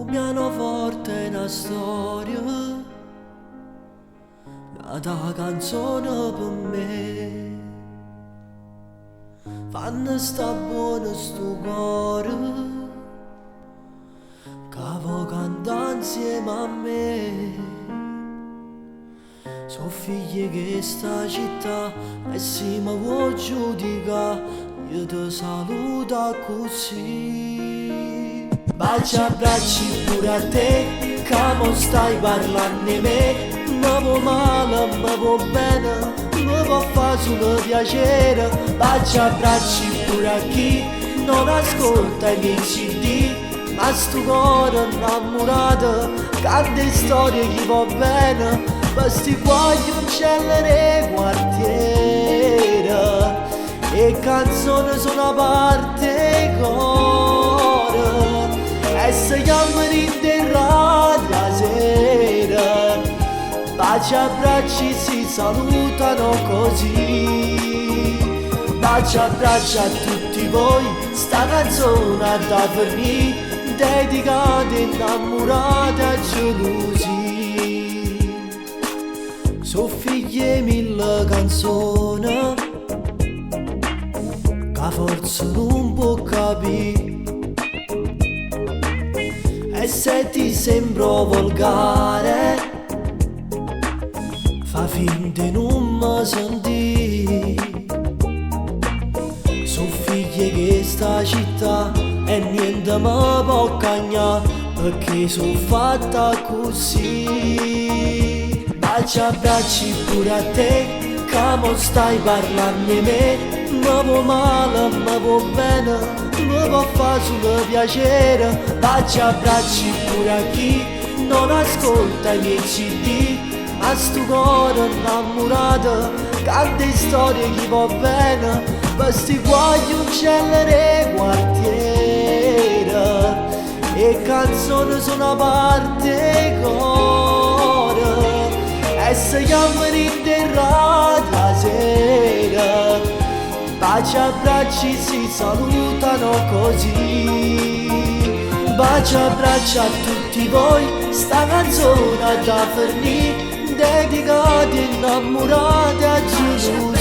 Pianoforte è una storia, una canzone per me. Fanno sta buono sto cuore, che vo canta insieme a me. Sono figli che sta città e si mi vuoi giudicare, io ti saluto così. Baci abbracci pure a te, che mo stai parlando di me. Mi vuoi male, mi vuoi bene, mi può fare solo piacere. Baci abbracci pure a chi non ascolta i miei CD, ma sto cuore innamorato, cante storie gli va bene. Per sti guaglioncelli nei quartiere e canzoni sono a parte cuore, e se chiamano in terra la sera. Baci abbracci si salutano così. Baci abbracci a tutti voi, sta canzone da fornì, dedicata innamorata a gelosi. So figlie mille canzoni, che forse non può capire, e se ti sembro volgare, fa finta di non mi sentire. So figlie che sta città e niente mi può cagnare, perché sono fatta così. Baci abbracci pure a te, che mo stai parlando di me. Mi vuoi male, mi vuoi bene, mi può fare solo piacere. Baci abbracci pure a chi non ascolta i miei CD, ma sto cuore innamorato, cante storie gli va bene. Per sti guaglioncelli nei quartiere e canzoni sono a parte cuore, e se chiamano in terra la sera. Baci abbracci si salutano così. Baci abbracci a tutti voi, sta canzone da fornì, dedicata innamorata a Gesù.